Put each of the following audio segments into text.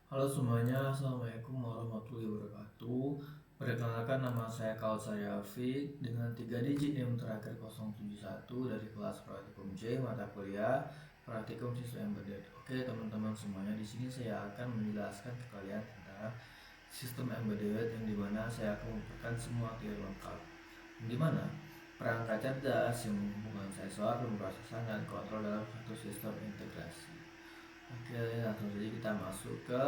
Halo semuanya, Assalamualaikum warahmatullahi wabarakatuh. Perkenalkan, nama saya Kausar Yafiq dengan 3 digit NIM terakhir 071 dari kelas Praktikum C mata kuliah Praktikum Siswa Embedded. Oke teman-teman semuanya, di sini saya akan menjelaskan ke kalian tentang sistem embedded yang dimana saya akan mengumpulkan semua teori lengkap. Yang dimana perangkat cerdas yang menghubungkan sensor, pemrosesan, dan kontrol dalam satu sistem integrasi. Oke, langsung saja kita masuk ke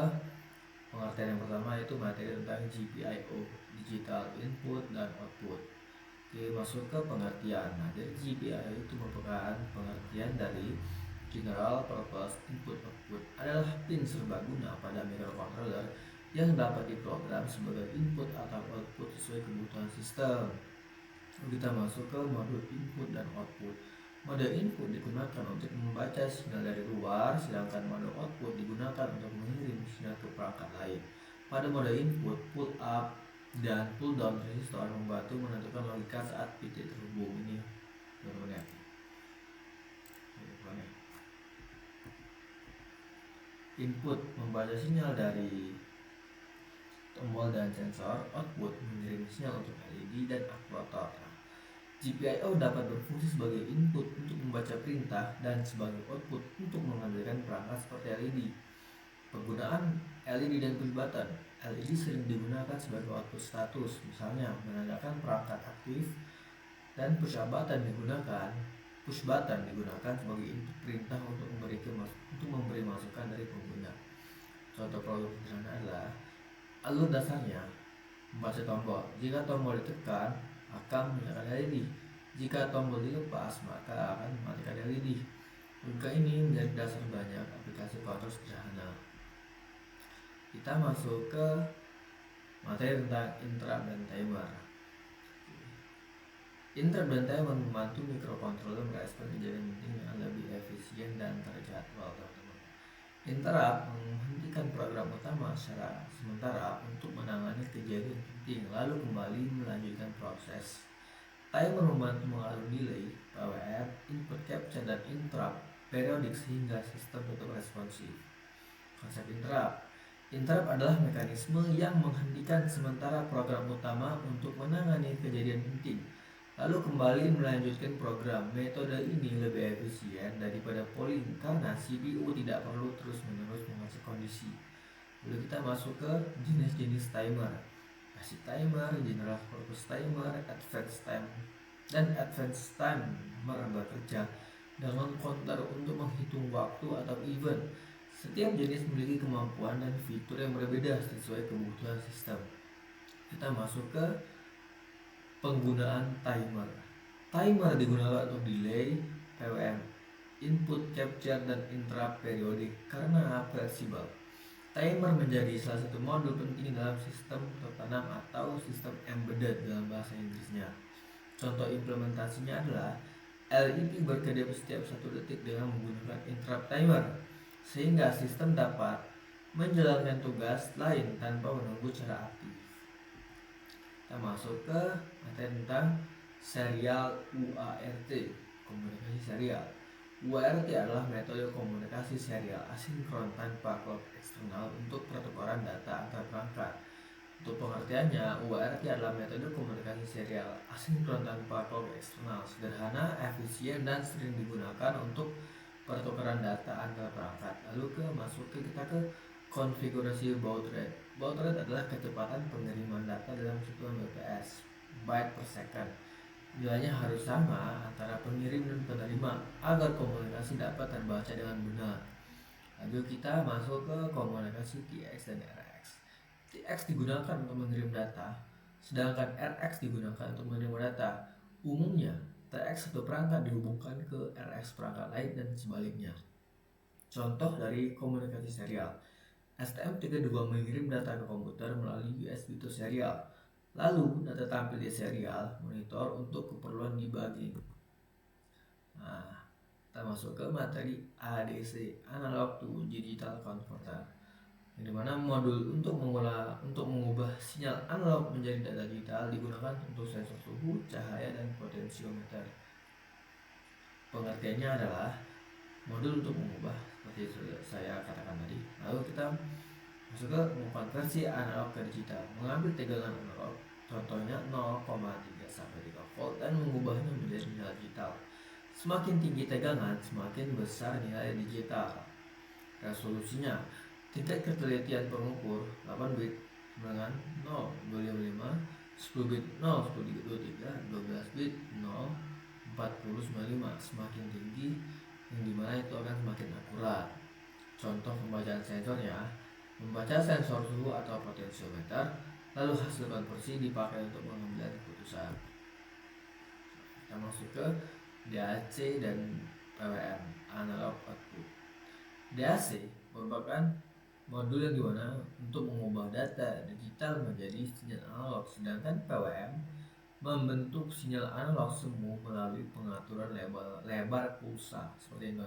pengertian yang pertama, yaitu materi tentang GPIO, Digital Input dan Output. Oke, masuk ke pengertian. Nah, dari GPIO itu merupakan pengertian dari General Purpose Input Output, adalah pin serbaguna pada microcontroller yang dapat diprogram sebagai input atau output sesuai kebutuhan sistem. Kita masuk ke mode input dan output. Mode input digunakan untuk membaca sinyal dari luar, sedangkan mode output digunakan untuk mengirim sinyal ke perangkat lain. Pada mode input, pull up dan pull down resistor membantu menentukan logika saat PT terhubung. Ini teman-teman ya. Input membaca sinyal dari tombol dan sensor, output mengirim sinyal untuk LED dan aktuator. GPIO dapat berfungsi sebagai input untuk membaca perintah dan sebagai output untuk mengambilkan perangkat seperti LED. Penggunaan LED dan push button. LED sering digunakan sebagai output status, misalnya menandakan perangkat aktif, dan push button digunakan sebagai input perintah untuk memberi masukan dari pengguna. Contoh program sederhana adalah alur dasarnya membaca tombol. Jika tombol ditekan, akan menyalakan LED. Jika tombol dilepas, maka akan mematikan LED. Logika ini menjadi dasar banyak aplikasi kontrol sederhana. Kita masuk ke materi tentang interrupt dan timer. Interrupt dan timer membantu microcontroller merespon kejadian penting yang lebih efisien dan terjadwal, teman-teman. Interrupt menghentikan program utama secara sementara untuk menangani kejadian penting, lalu kembali melanjutkan proses. Timer membantu mengatur delay, PWR, input capture, dan interrupt periodik sehingga sistem tetap responsif. Konsep interrupt. Interrupt adalah mekanisme yang menghentikan sementara program utama untuk menangani kejadian penting, lalu kembali melanjutkan program. Metode ini lebih efisien daripada polling karena CPU tidak perlu terus-menerus mengecek kondisi. Lalu kita masuk ke jenis-jenis timer. Basic timer, general purpose timer, advanced timer bekerja dengan counter untuk menghitung waktu atau event. Setiap jenis memiliki kemampuan dan fitur yang berbeda sesuai kebutuhan sistem. Kita masuk ke penggunaan timer. Timer digunakan untuk delay, PWM, input capture, dan interrupt periodik karena fleksibel. Timer menjadi salah satu modul penting dalam sistem tertanam atau sistem embedded dalam bahasa Inggrisnya. Contoh implementasinya adalah LED berkedip setiap 1 detik dengan menggunakan interrupt timer, sehingga sistem dapat menjalankan tugas lain tanpa menunggu secara aktif. Kita masuk ke materi tentang serial UART, komunikasi serial. UART adalah metode komunikasi serial asinkron tanpa clock eksternal untuk pertukaran data antar perangkat. Untuk pengertiannya, UART adalah metode komunikasi serial asinkron tanpa clock eksternal, sederhana, efisien, dan sering digunakan untuk pertukaran data antar perangkat. Lalu kita ke konfigurasi baud rate. Baud rate adalah kecepatan pengiriman data dalam satuan bps, byte per second. Nilainya harus sama antara pengirim dan penerima agar komunikasi dapat terbaca dengan benar. Lalu kita masuk ke komunikasi TX dan RX. TX digunakan untuk mengirim data, sedangkan RX digunakan untuk menerima data. Umumnya, TX satu perangkat dihubungkan ke RX perangkat lain dan sebaliknya. Contoh dari komunikasi serial. STM32 mengirim data ke komputer melalui USB to serial. Lalu data tampil di serial monitor untuk keperluan debugging. Nah, kita masuk ke materi ADC, Analog to Digital Converter, yang dimana modul untuk mengubah sinyal analog menjadi data digital digunakan untuk sensor suhu, cahaya, dan potensiometer. Pengertiannya adalah modul untuk mengubah seperti saya katakan tadi. Lalu kita Masuk ke mengkonversi analog ke digital, mengambil tegangan analog, contohnya 0,3 sampai 3 volt dan mengubahnya menjadi nilai digital. Semakin tinggi tegangan, semakin besar nilai digital. Resolusinya, tingkat ketelitian pengukur 8 bit dengan 0,255, 10 bit 0, 10 bit 23, 12 bit 0, 4095. Semakin tinggi yang dimana itu akan semakin akurat. Contoh pembacaan sensornya, membaca sensor suhu atau potensiometer, lalu hasil konversi dipakai untuk mengambil keputusan. Kita masuk ke DAC dan PWM, analog output. DAC merupakan modul yang dimana untuk mengubah data digital menjadi sinyal analog, sedangkan PWM membentuk sinyal analog semu melalui pengaturan lebar pulsa seperti ini.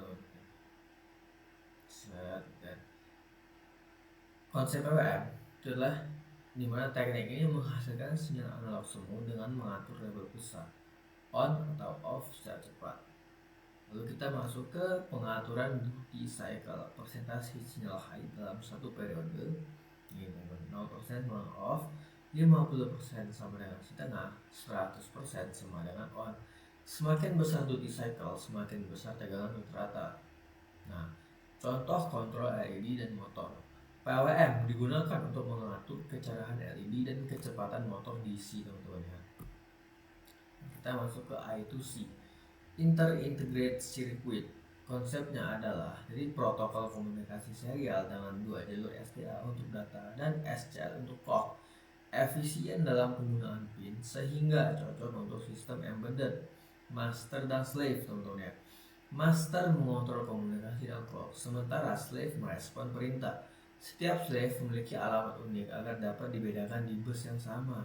Konsep PWM adalah dimana teknik ini menghasilkan sinyal analog semu dengan mengatur lebar pulsa on atau off secara cepat. Lalu kita masuk ke pengaturan duty cycle, persentase sinyal high dalam satu periode. Ini 0% on off, 50% sama dengan setengah, 100% sama dengan on. Semakin besar duty cycle, semakin besar tegangan rata. Nah, contoh kontrol LED dan motor. PWM digunakan untuk mengatur kecerahan LED dan kecepatan motor DC, teman-teman ya. Kita masuk ke I2C, Inter-Integrated Circuit. Konsepnya adalah jadi protokol komunikasi serial dengan dua jalur SDA untuk data dan SCL untuk clock. Efisien dalam penggunaan pin sehingga cocok untuk sistem embedded, master dan slave, teman-teman ya. Master mengontrol komunikasi dan clock, sementara slave merespon perintah. Setiap slave memiliki alamat unik agar dapat dibedakan di bus yang sama.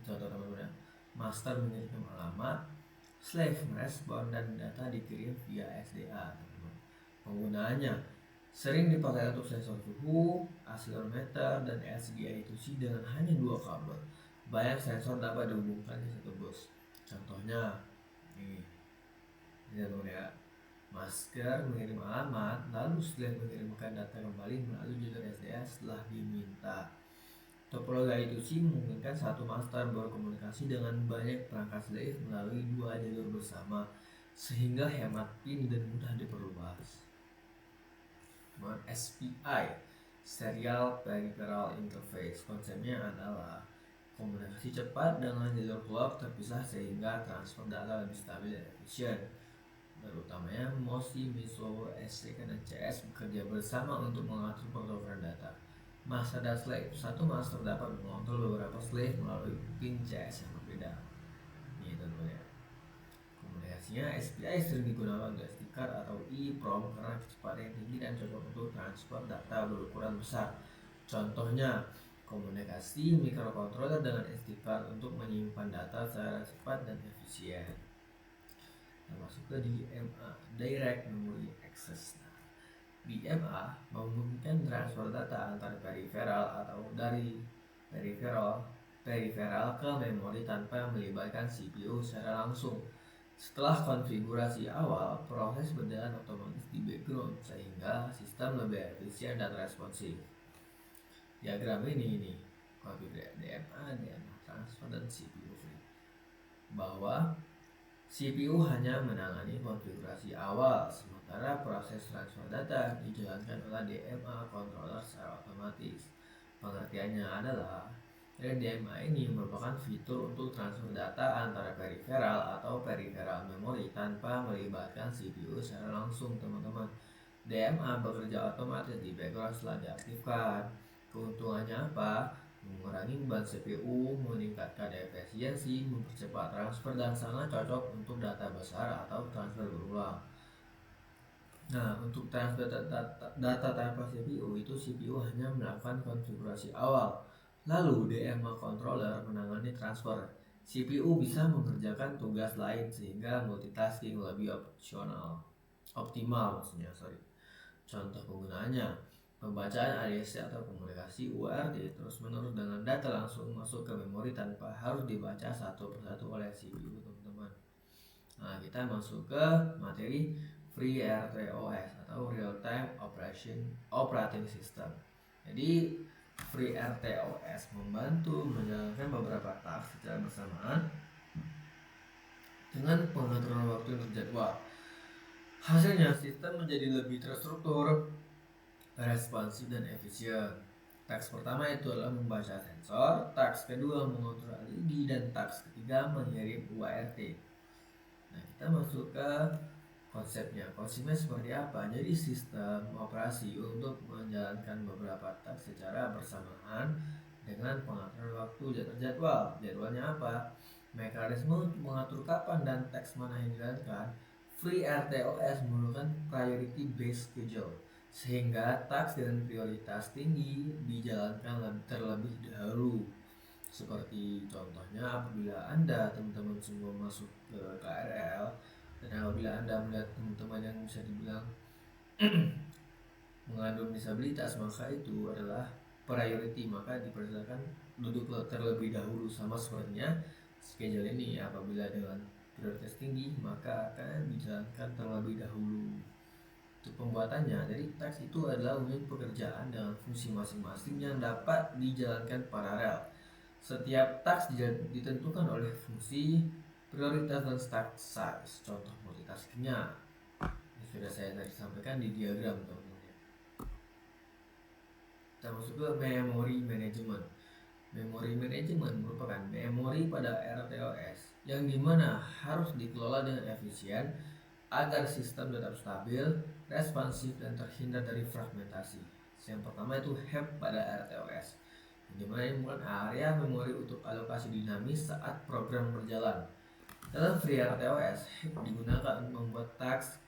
Contoh teman-teman, master mengirim alamat, slave merespon dan data dikirim via SDA. Teman-teman. Penggunaannya sering dipakai untuk sensor suhu, accelerometer, dan LCD I2C dengan hanya 2 kabel. Banyak sensor dapat dihubungkan di satu bus. Contohnya, ini teman-teman ya. Masker mengirim alamat, lalu slave mengirimkan data kembali melalui jalur SDA setelah diminta. Topologi I2C memungkinkan satu master berkomunikasi dengan banyak perangkat slave melalui dua jalur bersama, sehingga hemat pin dan mudah diperluas. SPI, Serial Peripheral Interface, konsepnya adalah komunikasi cepat dengan jalur clock terpisah sehingga transfer data lebih stabil dan efisien. Terutamanya MOSI, MISO, STK, dan CS bekerja bersama untuk mengatur pertukaran data. Master dan slave, satu master dapat mengontrol beberapa slave melalui pin CS yang berbeda. Ini tentunya. Komunikasinya SPI sering digunakan untuk SD card atau EEPROM karena kecepatan yang tinggi dan cocok untuk transfer data berukuran besar. Contohnya, komunikasi microcontroller dengan SD card untuk menyimpan data secara cepat dan efisien. Masuk ke DMA, Direct Memory Access. Nah, DMA memungkinkan transfer data antar peripheral atau dari peripheral ke memori tanpa melibatkan CPU secara langsung. Setelah konfigurasi awal, proses berjalan otomatis di background sehingga sistem lebih efisien dan responsif. Diagram ini konfigurasi DMA transfer dan CPU free. Bahwa CPU hanya menangani konfigurasi awal, sementara proses transfer data dijalankan oleh DMA controller secara otomatis. Pengertiannya adalah DMA ini merupakan fitur untuk transfer data antara peripheral atau peripheral memori tanpa melibatkan CPU secara langsung, teman-teman. DMA bekerja otomatis di background setelah diaktifkan. Keuntungannya apa? Mengurangi beban CPU, meningkatkan efisiensi, mempercepat transfer, dan sangat cocok untuk data besar atau transfer berulang. Nah, untuk transfer data tanpa CPU itu CPU hanya melakukan konfigurasi awal, lalu DMA controller menangani transfer. CPU bisa mengerjakan tugas lain sehingga multitasking lebih optimal maksudnya. Contoh penggunaannya, pembacaan ADC atau komunikasi UART terus-menerus dengan data langsung masuk ke memori tanpa harus dibaca satu persatu oleh CPU, teman-teman. Nah, kita masuk ke materi FreeRTOS atau Real Time Operating System. Jadi FreeRTOS membantu menjalankan beberapa task secara bersamaan dengan pengaturan waktu yang terjadwal. Hasilnya, sistem menjadi lebih terstruktur, responsif, dan efisien. Task pertama itu adalah membaca sensor, task kedua mengontrol LED, dan task ketiga mengirim UART. Nah, kita masuk ke konsepnya. Konsepnya seperti apa? Jadi sistem operasi untuk menjalankan beberapa task secara bersamaan dengan pengaturan waktu yang terjadwal. Jadwalnya apa? Mekanisme untuk mengatur kapan dan task mana yang dijalankan. FreeRTOS menggunakan priority based schedule, sehingga task dengan prioritas tinggi dijalankan terlebih dahulu. Seperti contohnya apabila Anda teman-teman semua masuk ke KRL, dan apabila Anda melihat teman-teman yang bisa dibilang mengandung disabilitas, maka itu adalah priority, maka dipersilakan duduk terlebih dahulu. Sama sepertinya schedule ini, apabila dengan prioritas tinggi maka akan dijalankan terlebih dahulu. Untuk pembuatannya, jadi task itu adalah unit pekerjaan dengan fungsi masing-masing yang dapat dijalankan paralel. Setiap task ditentukan oleh fungsi, prioritas, dan task size. Contoh multitaskingnya sudah saya tadi sampaikan di diagram, teman-teman. Kita masuk ke memory management. Memory management merupakan memori pada RTOS yang dimana harus dikelola dengan efisien agar sistem tetap stabil, responsif, dan terhindar dari fragmentasi. Yang pertama itu heap pada RTOS, di mana ini merupakan area memori untuk alokasi dinamis saat program berjalan. Dalam FreeRTOS, heap digunakan untuk membuat task,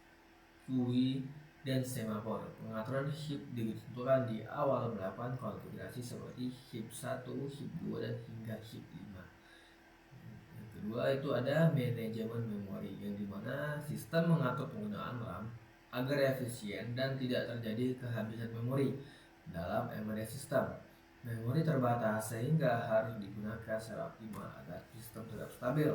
queue, dan semafor. Pengaturan heap ditentukan di awal melakukan konfigurasi seperti heap 1, heap 2, dan hingga heap 5. Yang kedua itu ada manajemen memori, yang dimana sistem mengatur penggunaan RAM agar efisien dan tidak terjadi kehabisan memori dalam embedded system. Memori terbatas sehingga harus digunakan secara optimal agar sistem tetap stabil.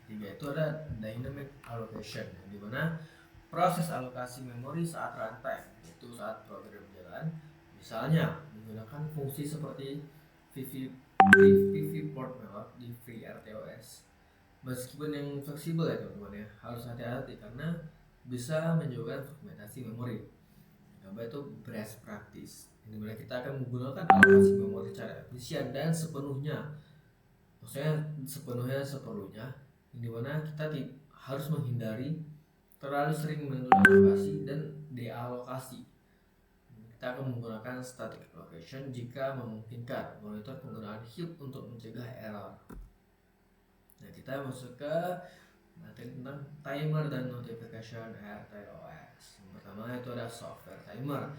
Tiga itu ada dynamic allocation, yang dimana proses alokasi memori saat runtime, yaitu saat program berjalan, misalnya menggunakan fungsi seperti PV port malloc di FreeRTOS. Meskipun yang fleksibel ya teman-teman ya, harus hati-hati karena bisa menyebabkan fragmentasi memori. Coba itu best practice, ini dimana kita akan menggunakan alokasi memori secara efisien dan sepenuhnya, maksudnya sepenuhnya, yang dimana kita harus menghindari terlalu sering menentukan alokasi dan dealokasi. Kita akan menggunakan static allocation jika memungkinkan, monitor penggunaan heap untuk mencegah error. Nah, kita masuk ke materi tentang timer dan notification RTOS. Yang pertama itu ada software timer,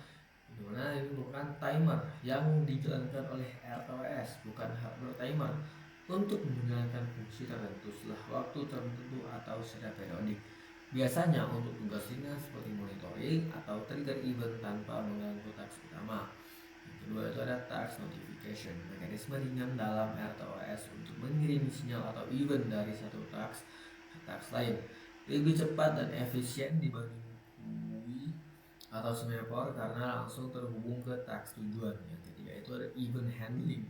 dimana ini merupakan timer yang dijalankan oleh RTOS, bukan hardware timer, untuk menjalankan fungsi tertentu setelah waktu tertentu atau secara periodik. Biasanya untuk tugas ringan seperti monitoring atau trigger event tanpa mengganggu task utama. Yang kedua itu ada task notification, mekanisme ringan dalam RTOS untuk mengirim sinyal atau event dari satu task ke task lain. Lebih cepat dan efisien dibanding queue atau semaphore karena langsung terhubung ke task tujuan. Yang ketiga itu ada event handling,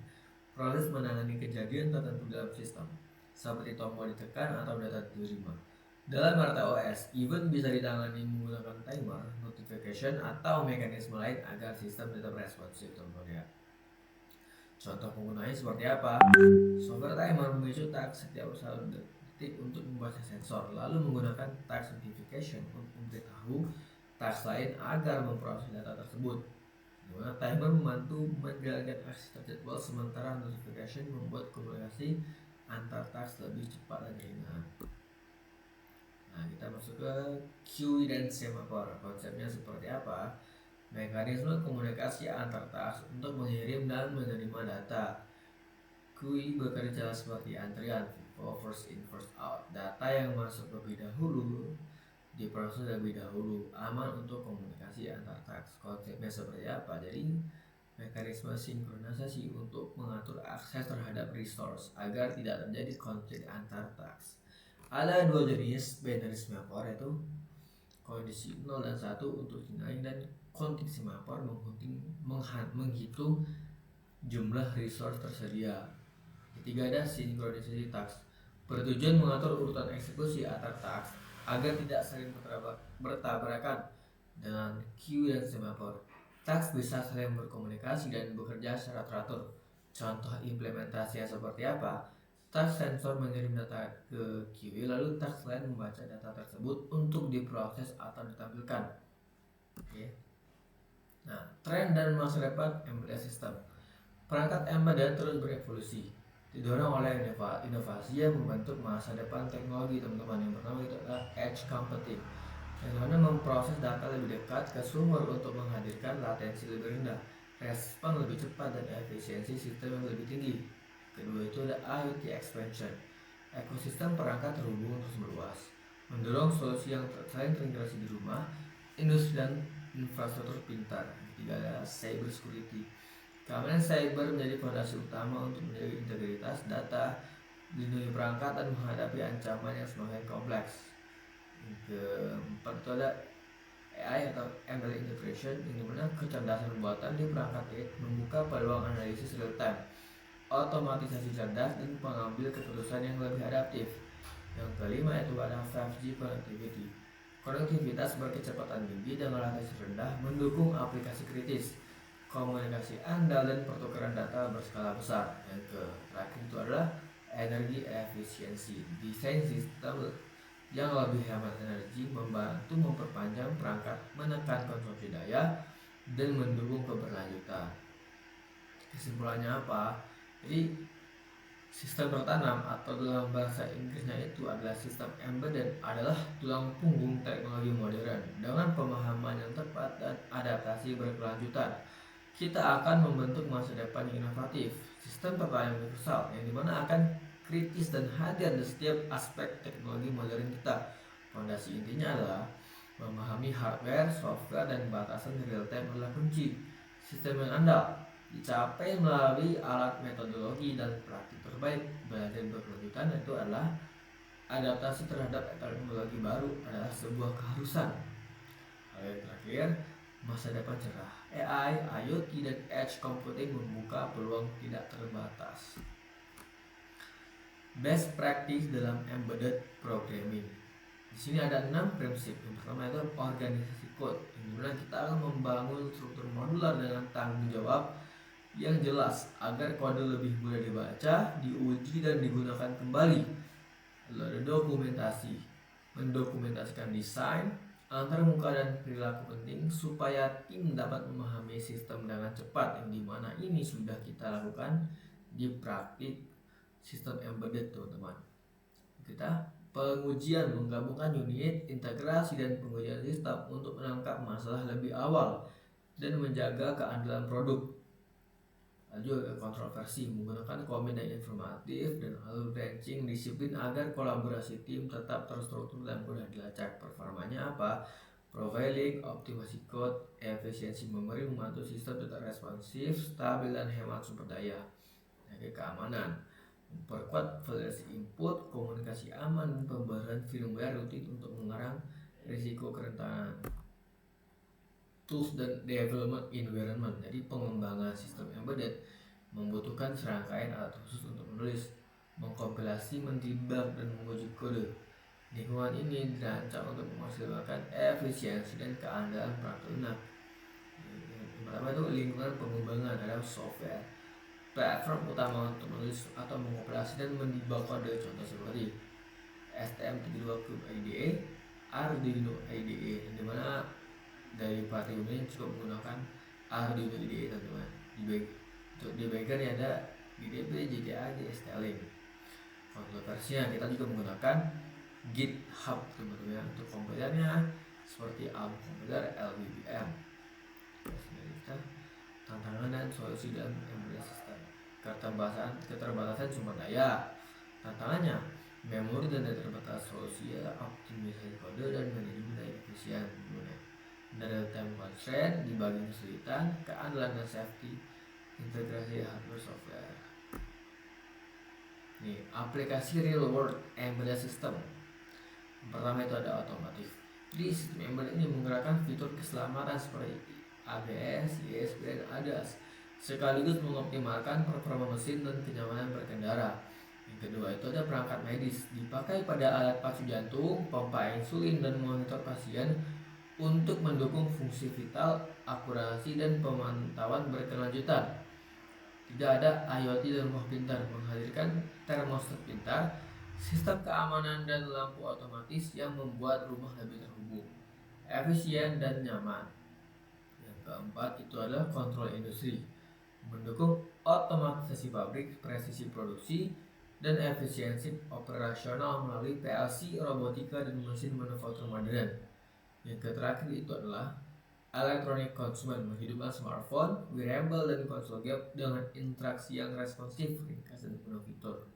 proses menangani kejadian tertentu dalam sistem, seperti tombol ditekan atau data diterima. Dalam RTOS, event bisa ditangani menggunakan timer, notification, atau mekanisme lain agar sistem tetap responsif, teman-teman ya. Contoh penggunaannya seperti apa? Software timer memicu task setiap 1 detik untuk membaca sensor, lalu menggunakan task notification untuk memberitahu task lain agar memproses data tersebut. Dimana timer membantu menjalankan aksi terjadwal, sementara notification membuat komunikasi antar task lebih cepat dan ringan. Nah, kita masuk ke queue dan semaphore. Konsepnya seperti apa? Mekanisme komunikasi antar task untuk mengirim dan menerima data. Queue bekerja seperti antrian, first in first out. Data yang masuk lebih dahulu diproses lebih dahulu, aman untuk komunikasi antar task. Konsepnya seperti apa? Jadi mekanisme sinkronisasi untuk mengatur akses terhadap resource agar tidak terjadi konflik antar task. Ada dua jenis binary semaphore, yaitu kondisi 0 dan 1 untuk signaling, dan counting semaphore menghitung jumlah resource tersedia. Ketiga ada sinkronisasi task, bertujuan mengatur urutan eksekusi antar task agar tidak saling bertabrakan dengan queue dan semafor. Task bisa saling berkomunikasi dan bekerja secara teratur. Contoh implementasinya seperti apa? Task sensor mengirim data ke queue, lalu task lain membaca data tersebut untuk diproses atau ditampilkan. Oke. Nah, tren dan masa depan embedded system. Perangkat embedded terus berevolusi, didorong oleh inovasi yang membentuk masa depan teknologi, teman-teman. Yang pertama itu adalah edge computing, yang mana memproses data lebih dekat ke sumber untuk menghadirkan latensi lebih rendah, respon lebih cepat, dan efisiensi sistem yang lebih tinggi. Kedua itu ada IoT expansion, ekosistem perangkat terhubung terus meluas, mendorong solusi yang saling terintegrasi di rumah, industri, dan infrastruktur pintar. Ketiga adalah cyber security, keamanan cyber menjadi fondasi utama untuk menjaga integritas data, melindungi perangkat, dan menghadapi ancaman yang semakin kompleks. Keempat itu ada AI atau Embedded Integration, yang dimana kecerdasan buatan di perangkat itu membuka peluang analisis real time, otomatisasi cerdas, dan pengambil keputusan yang lebih adaptif. Yang kelima itu ada 5G connectivity, konektivitas berkecepatan tinggi dengan latensi rendah mendukung aplikasi kritis, komunikasi andal, dan pertukaran data berskala besar. Yang terakhir itu adalah energi efisiensi, desain sistem yang lebih hemat energi membantu memperpanjang perangkat, menekan konsumsi daya, dan mendukung keberlanjutan. Kesimpulannya apa? Jadi sistem tertanam atau dalam bahasa Inggrisnya itu adalah sistem embedded adalah tulang punggung teknologi modern. Dengan pemahaman yang tepat dan adaptasi berkelanjutan, kita akan membentuk masa depan yang inovatif. Sistem tertanam universal yang dimana akan kritis dan hadir di setiap aspek teknologi modern kita. Fondasi intinya adalah memahami hardware, software, dan batasan real time adalah kunci. Sistem yang andal dicapai melalui alat metodologi dan praktik terbaik. Belajar berkelanjutan itu adalah adaptasi terhadap teknologi baru adalah sebuah keharusan. Hal yang terakhir, masa depan cerah. AI, IoT, dan edge computing membuka peluang tidak terbatas. Best practice dalam embedded programming. Di sini ada 6 prinsip. Yang pertama itu organisasi code, di mana kita akan membangun struktur modular dengan tanggung jawab yang jelas agar kode lebih mudah dibaca, diuji, dan digunakan kembali. Lalu ada dokumentasi, mendokumentasikan desain, antar muka, dan perilaku penting supaya tim dapat memahami sistem dengan cepat, yang dimana ini sudah kita lakukan di praktik sistem embedded, teman-teman. Kita pengujian, menggabungkan unit, integrasi, dan pengujian sistem untuk menangkap masalah lebih awal dan menjaga keandalan produk. Lalu kontroversi, menggunakan kombinasi informatif dan alur branching disiplin agar kolaborasi tim tetap terstruktur dan mudah dilacak. Performanya apa? Profiling, optimasi code, efisiensi memori, membantu sistem tetap responsif, stabil, dan hemat sumber daya. Keamanan, memperkuat validasi input, komunikasi aman, dan pembaruan firmware rutin untuk mengarang risiko kerentanan. Tools dan development environment, jadi pengembangan sistem embedded membutuhkan serangkaian alat khusus untuk menulis, mengkompilasi, mendebug, dan menguji kode. Lingkungan ini dirancang untuk memaksimalkan efisiensi dan keandalan perangkat lunak. Yang pertama itu lingkungan pengembangan adalah software, platform utama untuk menulis atau mengoperasi dan mendebug kode, contoh seperti STM32Cube IDE, Arduino IDE, di mana dari partai ini cukup menggunakan Arduino IDE, teman-teman. Di bagian ada GDP, JDA, STLink. Untuk versinya kita juga menggunakan GitHub, teman-teman, untuk kompilernya seperti ARM kompiler, LVVM. Tantangan dan solusi dalam embedded system. Keterbatasan sumber daya. Tantangannya memori dan data terbatas, solusi ya optimisasi kode dan manajemen daya efisien. Real time constraint, dibagi kesulitan, keandalan dan safety, integrasi hardware software. Nih, aplikasi real world embedded system. Yang pertama itu ada otomotif. Di sistem embedded ini menggerakkan fitur keselamatan seperti ABS, ESP, dan ADAS sekaligus mengoptimalkan performa mesin dan kenyamanan berkendara. Yang kedua itu ada perangkat medis, dipakai pada alat pacu jantung, pompa insulin, dan monitor pasien untuk mendukung fungsi vital, akurasi, dan pemantauan berkelanjutan. Tidak ada IoT dan rumah pintar, menghadirkan termostat pintar, sistem keamanan, dan lampu otomatis yang membuat rumah lebih terhubung, efisien, dan nyaman. Yang keempat itu adalah kontrol industri, mendukung otomatisasi pabrik, presisi produksi, dan efisiensi operasional melalui PLC, robotika, dan mesin manufaktur modern. Yang terakhir itu adalah elektronik konsumen, menghidupkan smartphone, wearable, dan konsol game dengan interaksi yang responsif, ringkas, dan penuh fitur.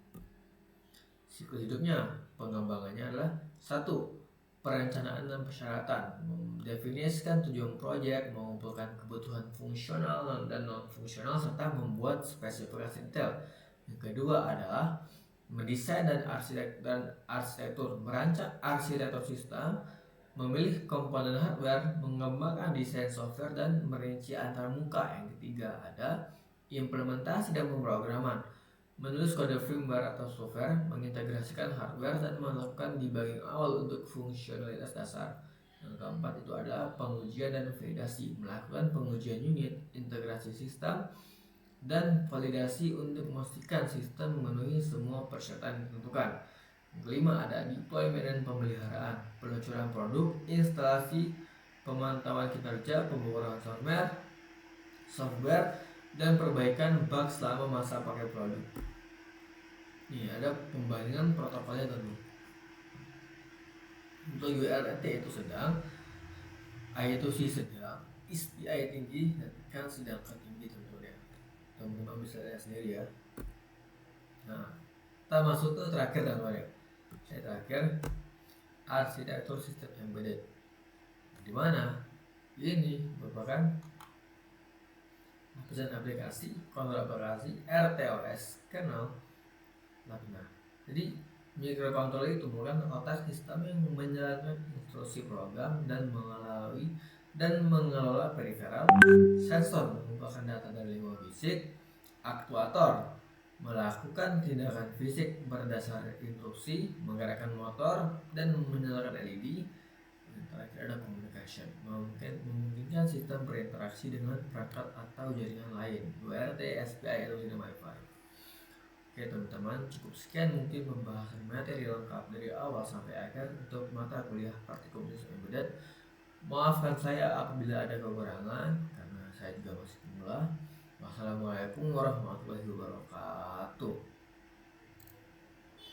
Siklus hidupnya, pengembangannya adalah 1. Perencanaan dan persyaratan, mendefinisikan tujuan proyek, mengumpulkan kebutuhan fungsional dan non-fungsional, serta membuat spesifikasi detail. Yang kedua adalah mendesain dan arsitektur, merancang arsitektur sistem, memilih komponen hardware, mengembangkan desain software, dan merinci antarmuka. Yang ketiga ada implementasi dan pemrograman, menulis kode firmware atau software, mengintegrasikan hardware, dan melakukan debugging awal untuk fungsionalitas dasar. Yang keempat itu adalah pengujian dan validasi, melakukan pengujian unit, integrasi sistem, dan validasi untuk memastikan sistem memenuhi semua persyaratan yang ditentukan. Yang kelima ada deployment dan pemeliharaan, peluncuran produk, instalasi, pemantauan kinerja, pemrograman software, dan perbaikan bug selama masa pakai produk. Ini ada pembandingan protokolnya tentu. Untuk URT itu sedang, I2C sedang, SPI tinggi, dan kan sedang tinggi tentunya. Teman-teman bisa lihat sendiri ya. Nah, kita masuk ke terakhir teman-teman ya. Saya terakhir arsitektur sistem embedded, di mana ini merupakan lapisan aplikasi, kontrol aplikasi, RTOS, kernel, nah. Jadi microcontroller itu merupakan otak sistem yang menjalankan instruksi program dan mengelola peripheral, sensor mengumpulkan data dari lingkungan fisik, aktuator melakukan tindakan fisik berdasar instruksi, menggerakkan motor, dan menyalakan LED. Yang terakhir ada communication, memungkinkan sistem berinteraksi dengan perangkat atau jaringan lain, URT, SPI, atau sistem Wi-Fi. Oke teman-teman, cukup sekian mungkin pembahasan materi lengkap dari awal sampai akhir untuk mata kuliah praktikum sistem embedded. Maafkan saya apabila ada kekurangan karena saya juga masih pemula. Wassalamualaikum warahmatullahi wabarakatuh.